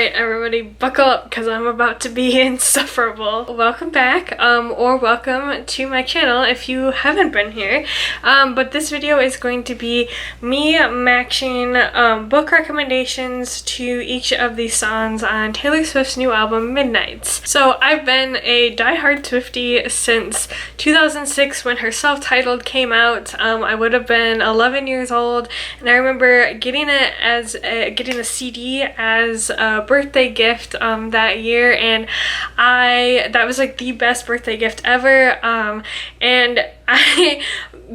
Alright everybody, buckle up because I'm about to be insufferable. Welcome back, or welcome to my channel if you haven't been here. But this video is going to be me matching book recommendations to each of the songs on Taylor Swift's new album, Midnights. So I've been a diehard Swiftie since 2006 when her self-titled came out. I would have been 11 years old, and I remember getting it as getting a CD as a birthday gift that year, and that was like the best birthday gift ever. And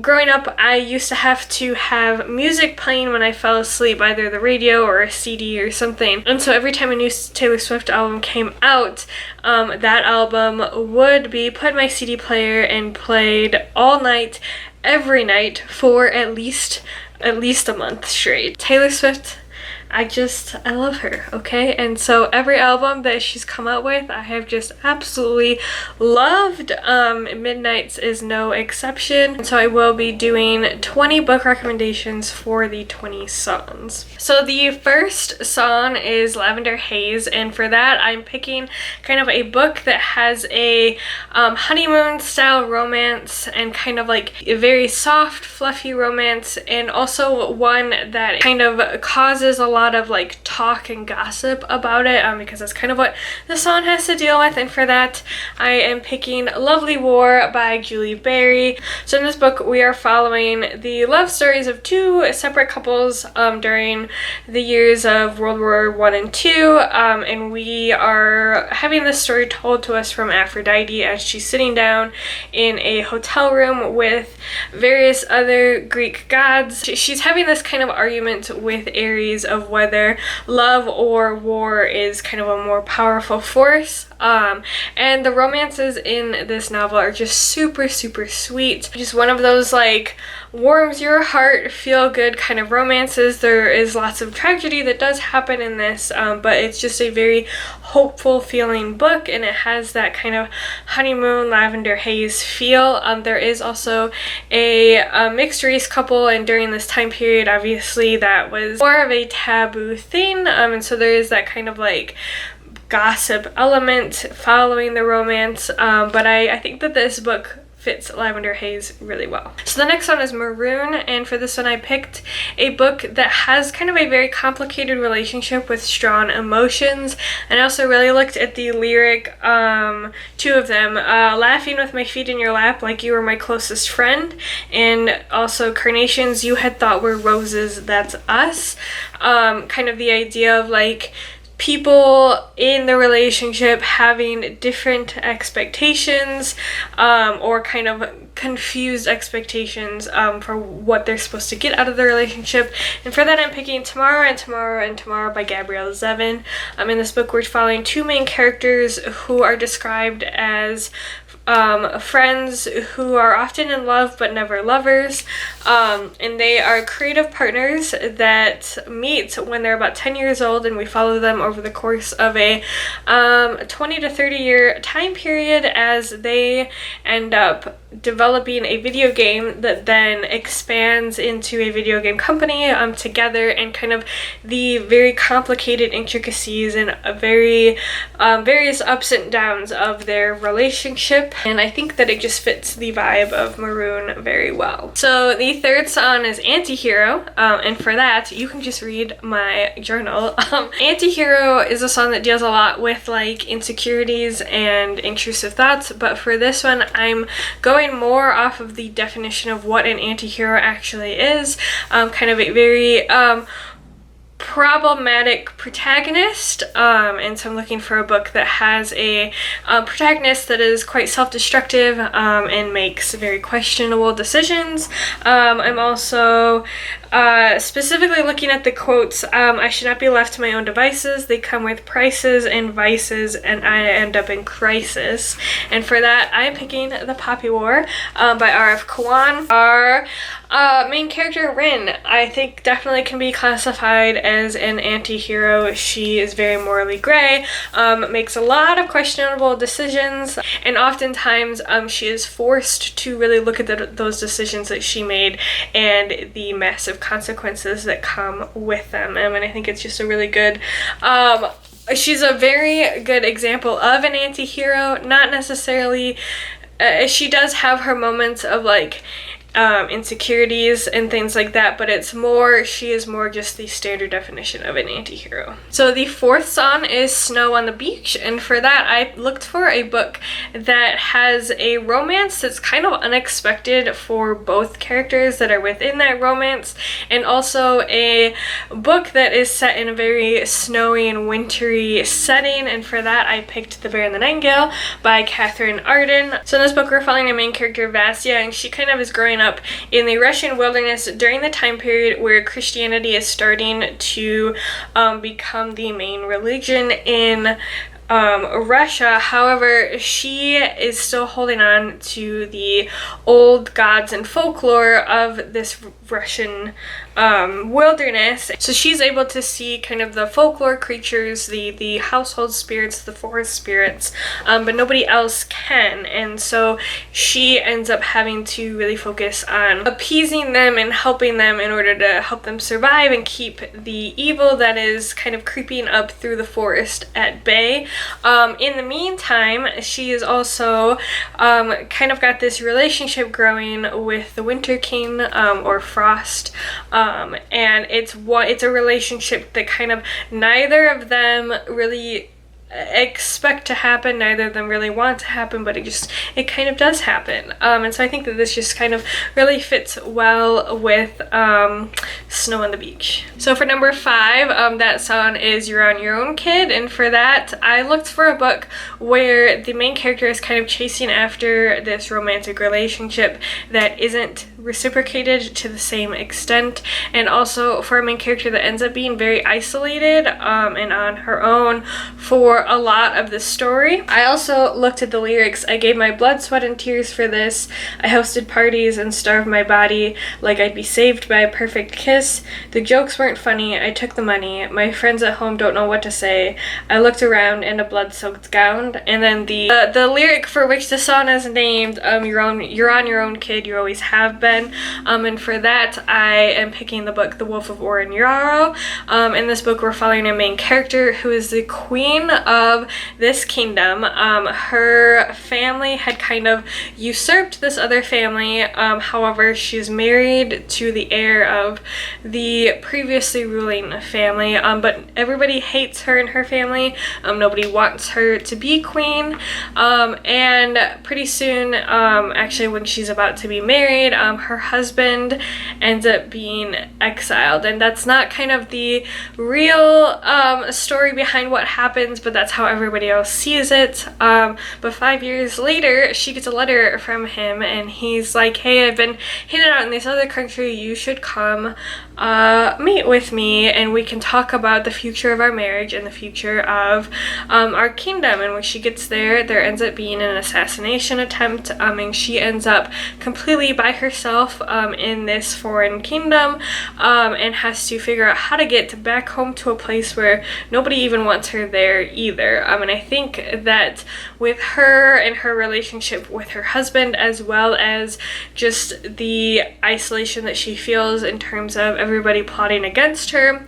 growing up, I used to have to have music playing when I fell asleep, either the radio or a CD or something. And so every time a new Taylor Swift album came out, that album would be put in my CD player and played all night, every night for at least a month straight. Taylor Swift, I love her, okay? And so every album that she's come out with, I have just absolutely loved. Midnights is no exception. And so I will be doing 20 book recommendations for the 20 songs. So the first song is Lavender Haze, and for that I'm picking kind of a book that has a honeymoon style romance and kind of like a very soft, fluffy romance, and also one that kind of causes a lot of like talk and gossip about it, because that's kind of what the song has to deal with. And for that I am picking Lovely War by Julie Berry. So in this book we are following the love stories of two separate couples during the years of World War I and II, and we are having this story told to us from Aphrodite as she's sitting down in a hotel room with various other Greek gods. She's having this kind of argument with Ares of whether love or war is kind of a more powerful force. And the romances in this novel are just super sweet. Just one of those like warms your heart, feel good kind of romances. There is lots of tragedy that does happen in this, but it's just a very hopeful feeling book, and it has that kind of honeymoon lavender haze feel. There is also a mixed race couple, and during this time period obviously that was more of a taboo thing, and so there is that kind of like gossip element following the romance, but I think that this book fits Lavender Haze really well. So the next one is Maroon, and for this one I picked a book that has kind of a very complicated relationship with strong emotions, and I also really looked at the lyric, two of them, laughing with my feet in your lap like you were my closest friend, and also carnations you had thought were roses, that's us. Kind of the idea of like people in the relationship having different expectations, or kind of confused expectations for what they're supposed to get out of the relationship. And for that I'm picking Tomorrow and Tomorrow and Tomorrow by Gabrielle Zevin. In this book we're following two main characters who are described as friends who are often in love but never lovers, and they are creative partners that meet when they're about 10 years old, and we follow them over the course of a 20 to 30 year time period as they end up developing a video game that then expands into a video game company together, and kind of the very complicated intricacies and very various ups and downs of their relationship. And I think that it just fits the vibe of Maroon very well. So the third song is Antihero, and for that you can just read my journal. Antihero is a song that deals a lot with like insecurities and intrusive thoughts, but for this one I'm going more off of the definition of what an antihero actually is. Kind of a very problematic protagonist, and so I'm looking for a book that has a protagonist that is quite self-destructive and makes very questionable decisions. I'm also specifically looking at the quotes, I should not be left to my own devices, they come with prices and vices and I end up in crisis. And for that I'm picking The Poppy War by R.F. Kuang. Our main character Rin, I think definitely can be classified as an anti-hero. She is very morally gray, makes a lot of questionable decisions, and oftentimes she is forced to really look at those decisions that she made and the massive consequences that come with them. And I think it's just a really good she's a very good example of an anti-hero. Not necessarily, she does have her moments of like insecurities and things like that, but she is more just the standard definition of an anti-hero. So the fourth song is Snow on the Beach, and for that I looked for a book that has a romance that's kind of unexpected for both characters that are within that romance, and also a book that is set in a very snowy and wintry setting, and for that I picked The Bear and the Nightingale by Catherine Arden. So in this book we're following a main character, Vasya, and she kind of is growing up in the Russian wilderness during the time period where Christianity is starting to become the main religion in Russia. However, she is still holding on to the old gods and folklore of this Russian wilderness. So she's able to see kind of the folklore creatures, the household spirits, the forest spirits, but nobody else can. And so she ends up having to really focus on appeasing them and helping them in order to help them survive and keep the evil that is kind of creeping up through the forest at bay. In the meantime, she is also kind of got this relationship growing with the Winter King, or Frost, and it's a relationship that kind of neither of them really expect to happen, neither of them really want to happen, but it kind of does happen. And so I think that this just kind of really fits well with Snow on the Beach. So for number 5, that song is You're on Your Own, Kid, and for that I looked for a book where the main character is kind of chasing after this romantic relationship that isn't reciprocated to the same extent, and also for a main character that ends up being very isolated and on her own for a lot of the story. I also looked at the lyrics. I gave my blood, sweat, and tears for this. I hosted parties and starved my body like I'd be saved by a perfect kiss. The jokes weren't funny. I took the money. My friends at home don't know what to say. I looked around in a blood-soaked gown. And then the lyric for which the song is named, you're on your own, kid, you always have been. And for that I am picking the book The Wolf of Oren Yarrow. In this book we're following a main character who is the queen of this kingdom. Her family had kind of usurped this other family. However, she's married to the heir of the previously ruling family, but everybody hates her and her family. Nobody wants her to be queen, and pretty soon, actually when she's about to be married, her husband ends up being exiled, and that's not kind of the real story behind what happens, but that's how everybody else sees it. But 5 years later she gets a letter from him, and he's like, hey, I've been hanging out in this other country, you should come meet with me and we can talk about the future of our marriage and the future of our kingdom. And when she gets there ends up being an assassination attempt, and she ends up completely by herself in this foreign kingdom, and has to figure out how to get back home to a place where nobody even wants her there either. And I think that with her and her relationship with her husband, as well as just the isolation that she feels in terms of everybody plotting against her,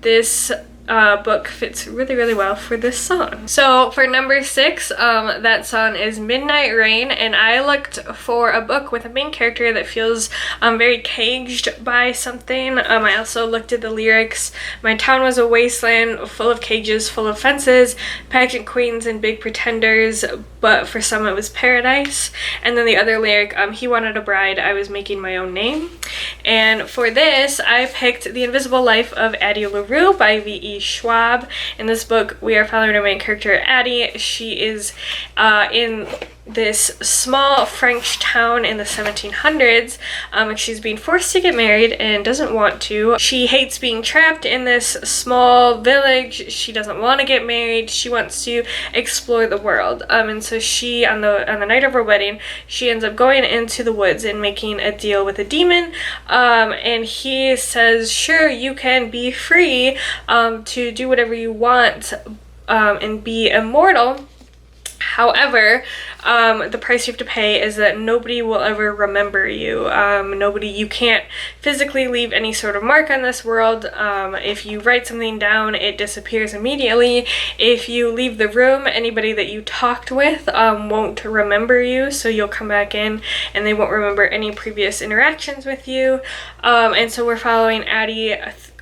this book fits really, really well for this song. So for number 6, that song is Midnight Rain, and I looked for a book with a main character that feels very caged by something. I also looked at the lyrics. My town was a wasteland full of cages, full of fences, pageant queens and big pretenders, but for some it was paradise. And then the other lyric, he wanted a bride, I was making my own name. And for this I picked The Invisible Life of Addie LaRue by V.E. Schwab. In this book we are following our main character, Addie. She is in this small French town in the 1700s, and she's being forced to get married and doesn't want to. She hates being trapped in this small village. She doesn't want to get married. She wants to explore the world, and so she, on the night of her wedding, she ends up going into the woods and making a deal with a demon, and he says, sure, you can be free to do whatever you want and be immortal. However, the price you have to pay is that nobody will ever remember you. You can't physically leave any sort of mark on this world. If you write something down, it disappears immediately. If you leave the room, anybody that you talked with won't remember you, so you'll come back in and they won't remember any previous interactions with you. And so we're following Addie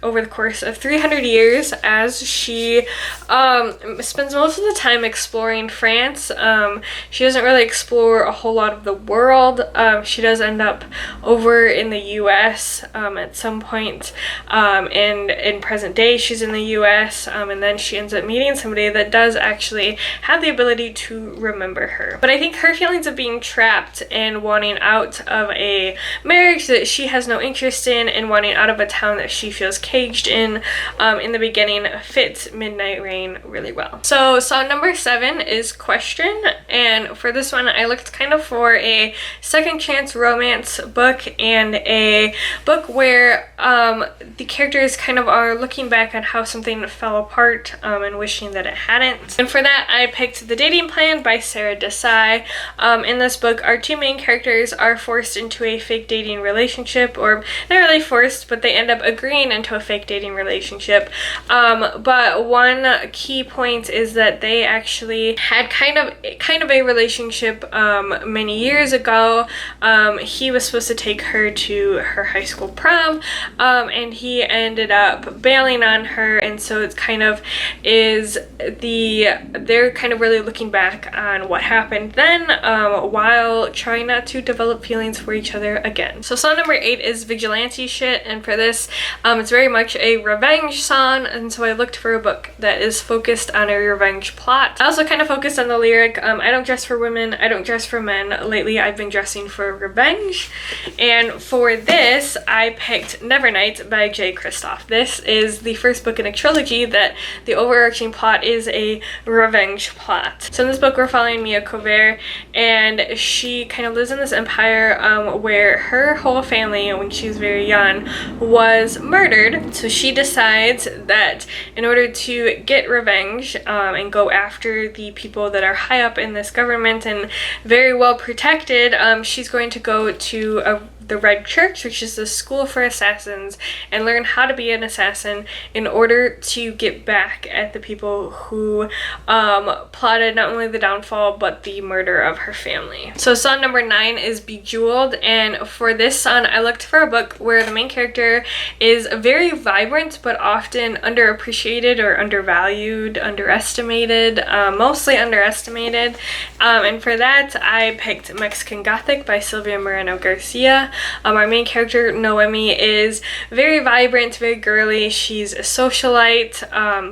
over the course of 300 years as she spends most of the time exploring France. She doesn't really explore a whole lot of the world. She does end up over in the US at some point, and in present day she's in the US, and then she ends up meeting somebody that does actually have the ability to remember her. But I think her feelings of being trapped and wanting out of a marriage that she has no interest in and wanting out of a town that she feels caged in the beginning fits Midnight Rain really well. So song number 7 is Question, and for this one I looked kind of for a second chance romance book and a book where the characters kind of are looking back on how something fell apart and wishing that it hadn't. And for that I picked The Dating Plan by Sara. In this book, our two main characters are forced into a fake dating relationship, or not really forced, but they end up agreeing into a fake dating relationship. But one key point is that they actually had kind of a relationship many years ago. He was supposed to take her to her high school prom, and he ended up bailing on her, and so it's kind of they're kind of really looking back on what happened then, while trying not to develop feelings for each other again. So song number 8 is Vigilante Shit, and for this it's very much a revenge song, and so I looked for a book that is focused on a revenge plot. I also kind of focused on the lyric, I don't dress for women, I don't dress for men. Lately I've been dressing for revenge. And for this I picked Nevernight by J. Kristoff. This is the first book in a trilogy that the overarching plot is a revenge plot. So in this book we're following Mia Covert, and she kind of lives in this empire where her whole family, when she was very young, was murdered. So she decides that in order to get revenge and go after the people that are high up in this government and very well protected, she's going to go to the Red Church, which is the school for assassins, and learn how to be an assassin in order to get back at the people who plotted not only the downfall but the murder of her family. So song number 9 is Bejeweled, and for this song I looked for a book where the main character is very vibrant but often underappreciated or undervalued, underestimated, mostly underestimated, and for that I picked Mexican Gothic by Silvia Moreno Garcia. Our main character, Noemi, is very vibrant, very girly. She's a socialite,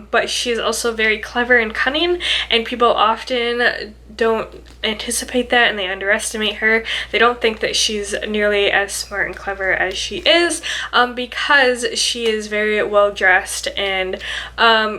but she's also very clever and cunning, and people often don't anticipate that and they underestimate her. They don't think that she's nearly as smart and clever as she is, because she is very well dressed and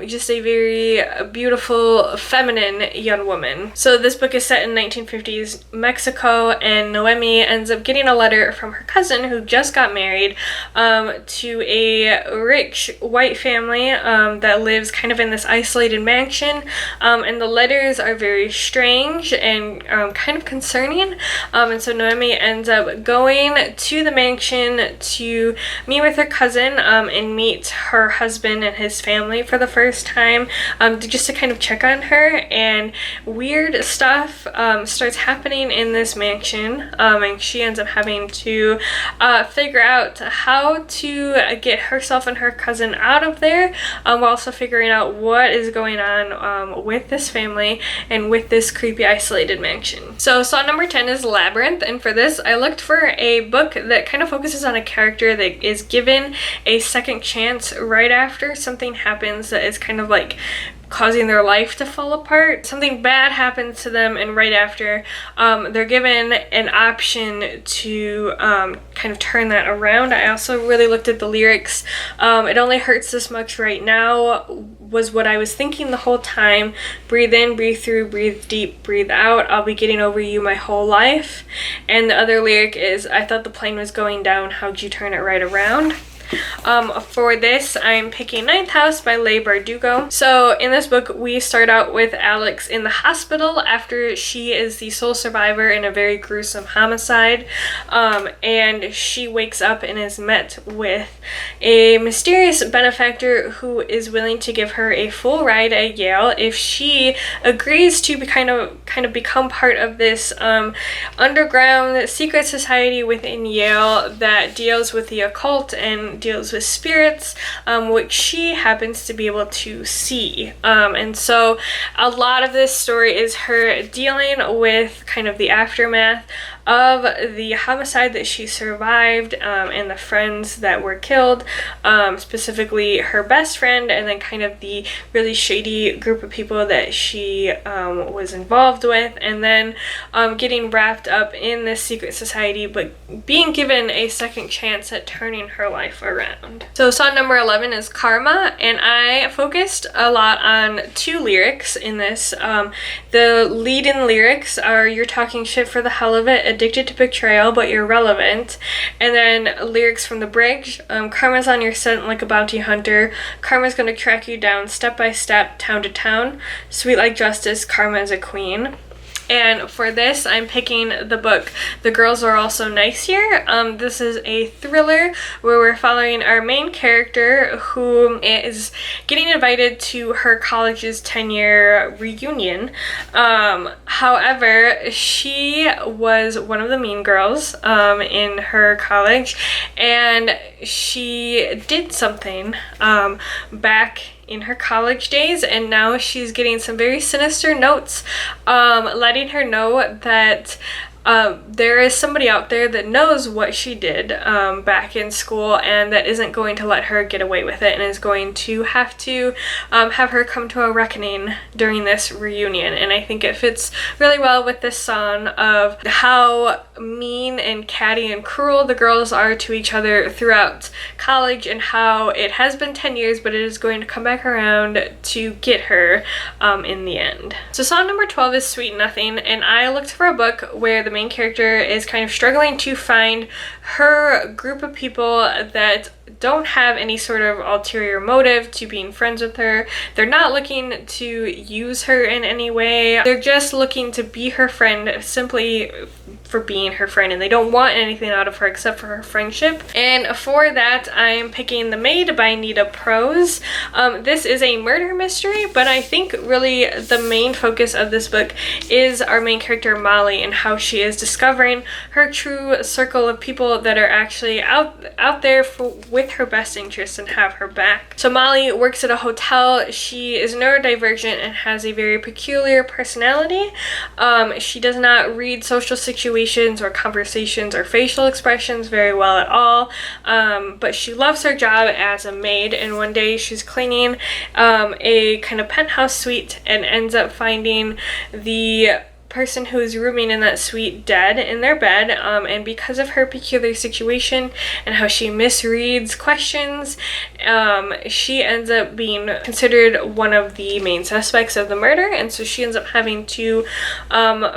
just a very beautiful, feminine young woman. So this book is set in 1950s Mexico, and Noemi ends up getting a letter from her cousin who just got married to a rich white family that lives kind of in this isolated mansion, and the letters are very strange and kind of concerning, and so Noemi ends up going to the mansion to meet with her cousin and meet her husband and his family for the first time, just to kind of check on her, and weird stuff starts happening in this mansion, and she ends up having to figure out how to get herself and her cousin out of there, while also figuring out what is going on with this family and with this creepy isolated mansion. So song number 10 is Labyrinth, and for this I looked for a book that kind of focuses on a character that is given a second chance right after something happens that is kind of like causing their life to fall apart. Something bad happens to them, and right after they're given an option to kind of turn that around. I also really looked at the lyrics. It only hurts this much right now was what I was thinking the whole time. Breathe in, breathe through, breathe deep, breathe out. I'll be getting over you my whole life. And the other lyric is, I thought the plane was going down, how'd you turn it right around? For this, I'm picking Ninth House by Leigh Bardugo. So in this book, we start out with Alex in the hospital after she is the sole survivor in a very gruesome homicide. And she wakes up and is met with a mysterious benefactor who is willing to give her a full ride at Yale if she agrees to kind of become part of this underground secret society within Yale that deals with the occult and deals with spirits, which she happens to be able to see. And so a lot of this story is her dealing with kind of the aftermath of the homicide that she survived, and the friends that were killed, specifically her best friend, and then kind of the really shady group of people that she was involved with, and then getting wrapped up in this secret society, but being given a second chance at turning her life around. So song number 11 is Karma, and I focused a lot on two lyrics in this. The lead-in lyrics are "You're talking shit for the hell of it, addicted to betrayal, but you're relevant." And then lyrics from the bridge, "Karma's on your scent like a bounty hunter. Karma's gonna track you down step by step, town to town. Sweet like justice, karma is a queen." And for this, I'm picking the book The Girls Are Also Nice Here. This is a thriller where we're following our main character who is getting invited to her college's 10-year reunion. However, she was one of the mean girls in her college, and she did something back in her college days, and now she's getting some very sinister notes letting her know that there is somebody out there that knows what she did back in school, and that isn't going to let her get away with it, and is going to have her come to a reckoning during this reunion. And I think it fits really well with this song of how mean and catty and cruel the girls are to each other throughout college, and how it has been 10 years, but it is going to come back around to get her in the end. So song number 12 is Sweet Nothing, and I looked for a book where the main character is kind of struggling to find her group of people that don't have any sort of ulterior motive to being friends with her. They're not looking to use her in any way. They're just looking to be her friend simply for being her friend, and they don't want anything out of her except for her friendship. And for that, I'm picking The Maid by Nita Prose. This is a murder mystery, but I think really the main focus of this book is our main character Molly, and how she is discovering her true circle of people that are actually out there with her best interests and have her back. So Molly works at a hotel. She is neurodivergent and has a very peculiar personality. She does not read social situations or conversations or facial expressions very well at all, but she loves her job as a maid, and one day she's cleaning a kind of penthouse suite and ends up finding the person who is rooming in that suite dead in their bed, and because of her peculiar situation and how she misreads questions, she ends up being considered one of the main suspects of the murder, and so she ends up having to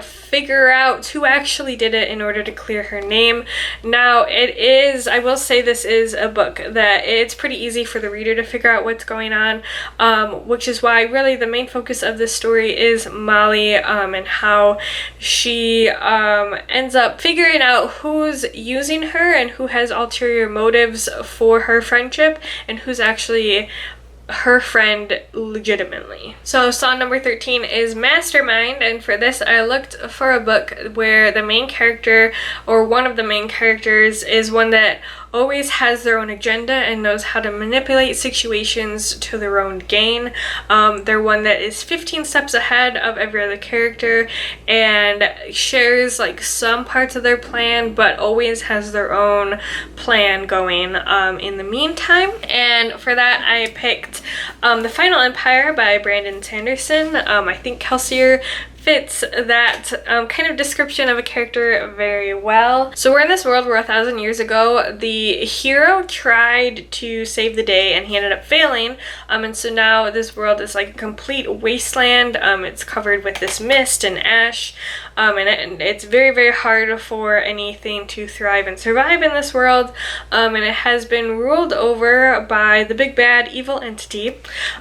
figure out who actually did it in order to clear her name. Now, I will say this is a book that it's pretty easy for the reader to figure out what's going on, which is why really the main focus of this story is Molly, and how she ends up figuring out who's using her and who has ulterior motives for her friendship, and who's actually her friend legitimately. So song number 13 is Mastermind, and for this I looked for a book where the main character, or one of the main characters, is one that always has their own agenda and knows how to manipulate situations to their own gain. They're one that is 15 steps ahead of every other character and shares like some parts of their plan, but always has their own plan going in the meantime. And for that I picked The Final Empire by Brandon Sanderson. I think Kelsier fits that kind of description of a character very well. So we're in this world where 1,000 years ago, the hero tried to save the day and he ended up failing. And so now this world is like a complete wasteland. It's covered with this mist and ash. And it's very, very hard for anything to thrive and survive in this world. And it has been ruled over by the big bad evil entity.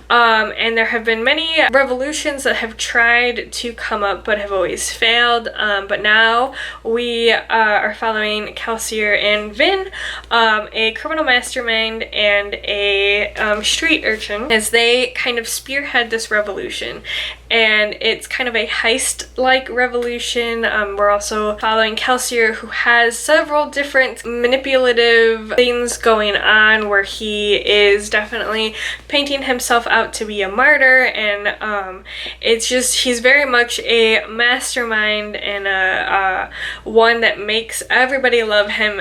And there have been many revolutions that have tried to come up but have always failed. But now we are following Kelsier and Vin, a criminal mastermind and a street urchin, as they kind of spearhead this revolution. And it's kind of a heist-like revolution. We're also following Kelsier, who has several different manipulative things going on, where he is definitely painting himself out to be a martyr, and it's just, he's very much a mastermind and a one that makes everybody love him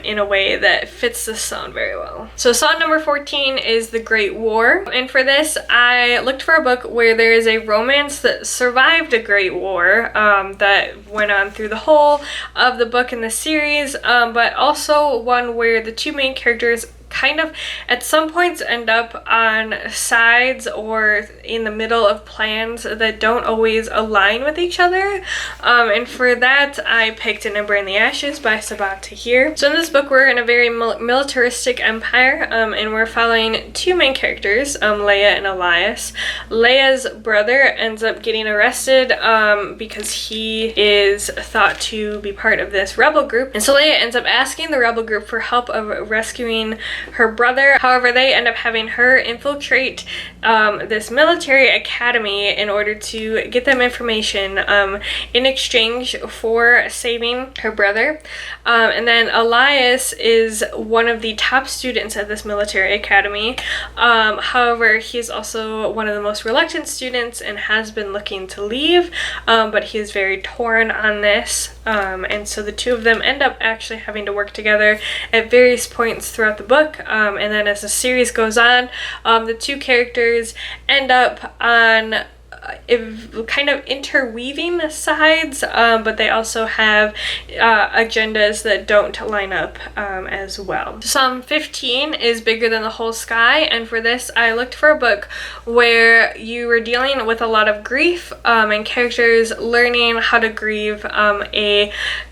in a way that fits the song very well. So song number 14 is The Great War, and for this I looked for a book where there is a romance that survived a great war that went on through the whole of the book in the series, but also one where the two main characters kind of at some points end up on sides or in the middle of plans that don't always align with each other, and for that I picked An Ember in the Ashes by Sabaa Tahir. So in this book we're in a very militaristic empire, and we're following two main characters, Leia and Elias. Leia's brother ends up getting arrested because he is thought to be part of this rebel group, and so Leia ends up asking the rebel group for help of rescuing her brother. However, they end up having her infiltrate this military academy in order to get them information in exchange for saving her brother. And then Elias is one of the top students at this military academy. However, he's also one of the most reluctant students and has been looking to leave, but he is very torn on this. And so the two of them end up actually having to work together at various points throughout the book. And then as the series goes on, the two characters end up on kind of interweaving sides, but they also have agendas that don't line up as well. Psalm 15 is Bigger Than the Whole Sky, and for this I looked for a book where you were dealing with a lot of grief and characters learning how to grieve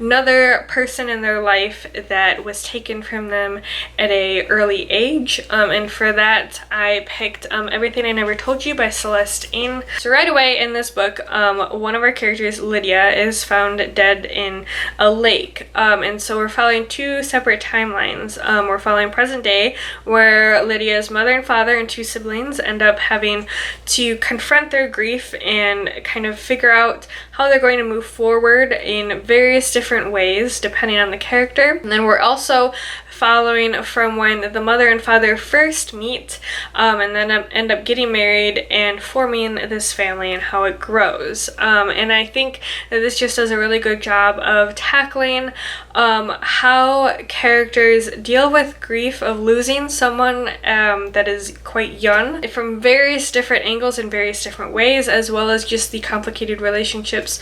another person in their life that was taken from them at a early age, and for that I picked Everything I Never Told You by Celeste Ng. So right away in this book, one of our characters, Lydia, is found dead in a lake, and so we're following two separate timelines. We're following present day, where Lydia's mother and father and two siblings end up having to confront their grief and kind of figure out how they're going to move forward in various different ways depending on the character. And then we're also following from when the mother and father first meet, and then end up getting married and forming this family and how it grows. And I think that this just does a really good job of tackling how characters deal with grief of losing someone that is quite young from various different angles and various different ways, as well as just the complicated relationships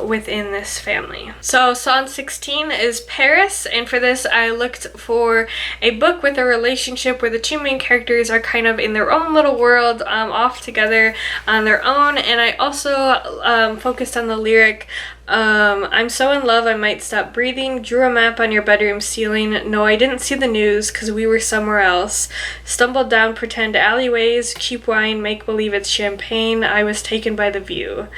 within this family. So Song 16 is Paris, and for this I looked for a book with a relationship where the two main characters are kind of in their own little world, off together on their own, and I also focused on the lyric, I'm so in love I might stop breathing, drew a map on your bedroom ceiling, no I didn't see the news cause we were somewhere else, stumbled down pretend alleyways, cheap wine, make believe it's champagne, I was taken by the view.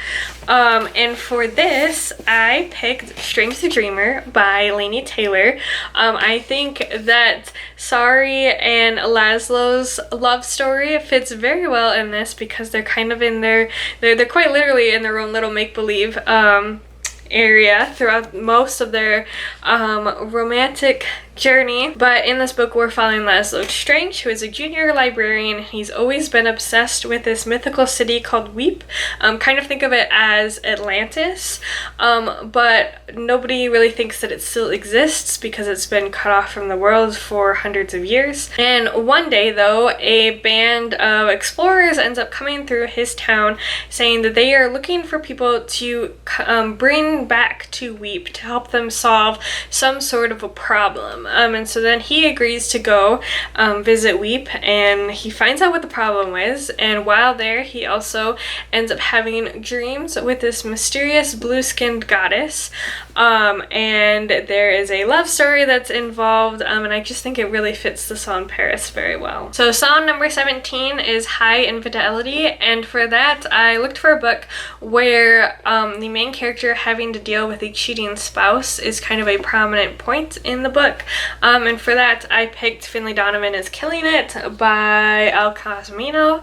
And for this I picked Strange the Dreamer by Laini Taylor. I think that Sari and Laszlo's love story fits very well in this because they're kind of in they're quite literally in their own little make-believe area throughout most of their romantic journey. But in this book, we're following Laszlo Strange, who is a junior librarian. He's always been obsessed with this mythical city called Weep. Kind of think of it as Atlantis, but nobody really thinks that it still exists because it's been cut off from the world for hundreds of years. And one day, though, a band of explorers ends up coming through his town saying that they are looking for people to bring back to Weep to help them solve some sort of a problem. And so then he agrees to go visit Weep, and he finds out what the problem is. And while there, he also ends up having dreams with this mysterious blue-skinned goddess. And there is a love story that's involved, and I just think it really fits the song Paris very well. So song number 17 is High Infidelity, and for that I looked for a book where the main character having to deal with a cheating spouse is kind of a prominent point in the book, and for that I picked Finlay Donovan is Killing It by Al Cosmino.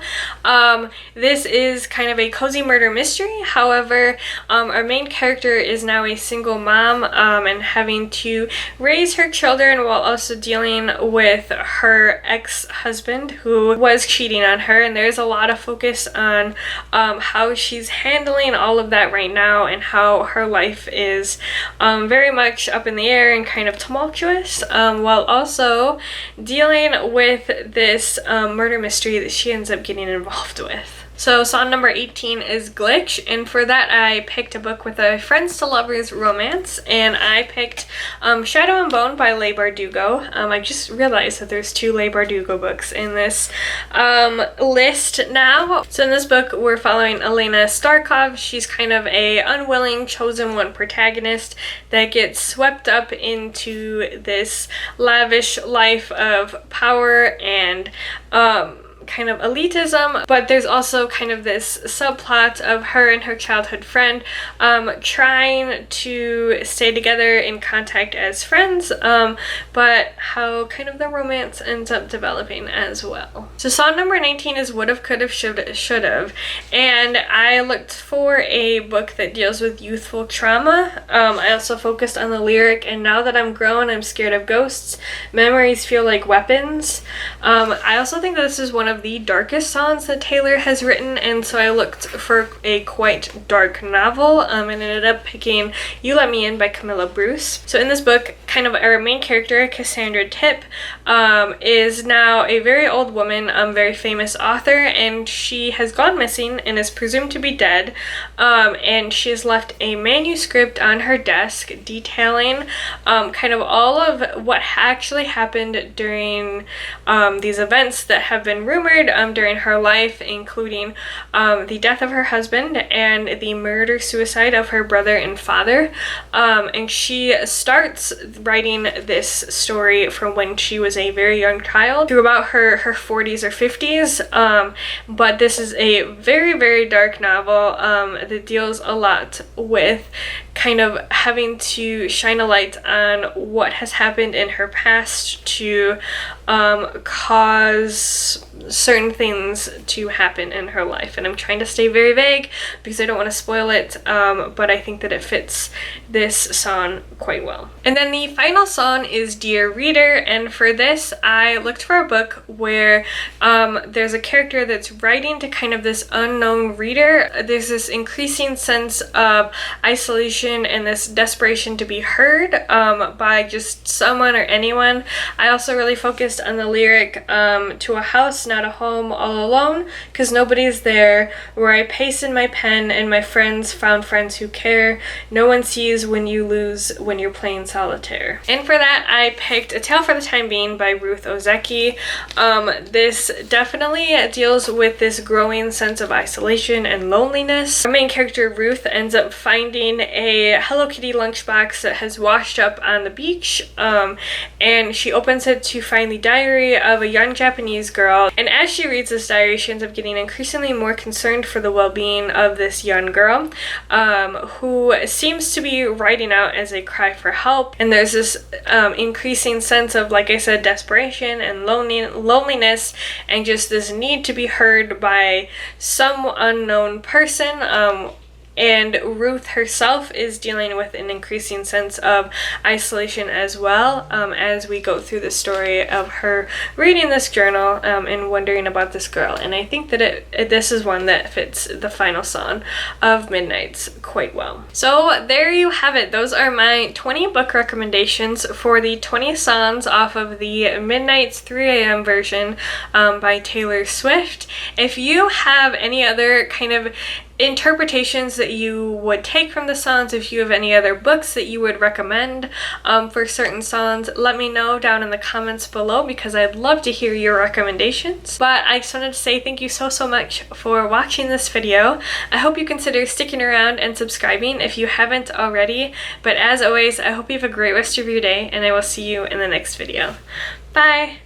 This is kind of a cozy murder mystery. However, our main character is now a single mom and having to raise her children while also dealing with her ex-husband who was cheating on her, and there's a lot of focus on how she's handling all of that right now and how her life is very much up in the air and kind of tumultuous, while also dealing with this murder mystery that she ends up getting involved with. So song number 18 is Glitch, and for that I picked a book with a friends to lovers romance, and I picked Shadow and Bone by Leigh Bardugo. I just realized that there's 2 Leigh Bardugo books in this list now. So in this book we're following Elena Starkov. She's kind of a unwilling chosen one protagonist that gets swept up into this lavish life of power and kind of elitism, but there's also kind of this subplot of her and her childhood friend trying to stay together in contact as friends, but how kind of the romance ends up developing as well. So song number 19 is Would've, Could've, Should've, and I looked for a book that deals with youthful trauma. I also focused on the lyric, and now that I'm grown, I'm scared of ghosts. Memories feel like weapons. I also think that this is one of the darkest songs that Taylor has written, and so I looked for a quite dark novel and ended up picking You Let Me In by Camilla Bruce. So in this book, kind of our main character, Cassandra Tipp, is now a very old woman, very famous author, and she has gone missing and is presumed to be dead, and she has left a manuscript on her desk detailing kind of all of what actually happened during these events that have been rumored during her life, including the death of her husband and the murder-suicide of her brother and father. And she starts writing this story from when she was a very young child through about her 40s or 50s. But this is a very, very dark novel that deals a lot with kind of having to shine a light on what has happened in her past to cause certain things to happen in her life. And I'm trying to stay very vague because I don't want to spoil it, but I think that it fits this song quite well. And then the final song is Dear Reader, and for this I looked for a book where there's a character that's writing to kind of this unknown reader. There's this increasing sense of isolation and this desperation to be heard by just someone or anyone. I also really focused on the lyric, to a house, not a home, all alone, because nobody's there, where I pace in my pen and my friends found friends who care. No one sees when you lose when you're playing solitaire. And for that I picked A Tale for the Time Being by Ruth Ozeki. This definitely deals with this growing sense of isolation and loneliness. Our main character Ruth ends up finding a Hello Kitty lunchbox that has washed up on the beach, and she opens it to find the diary of a young Japanese girl, and as she reads this diary she ends up getting increasingly more concerned for the well-being of this young girl, who seems to be writing out as a cry for help. And there's this increasing sense of, like I said, desperation and loneliness and just this need to be heard by some unknown person, And Ruth herself is dealing with an increasing sense of isolation as well, as we go through the story of her reading this journal and wondering about this girl. And I think that this is one that fits the final song of Midnight's quite well. So there you have it. Those are my 20 book recommendations for the 20 songs off of the Midnight's 3 a.m. version by Taylor Swift. If you have any other kind of interpretations that you would take from the songs, if you have any other books that you would recommend for certain songs, let me know down in the comments below, because I'd love to hear your recommendations. But I just wanted to say thank you so much for watching this video. I hope you consider sticking around and subscribing if you haven't already. But as always, I hope you have a great rest of your day, and I will see you in the next video. Bye!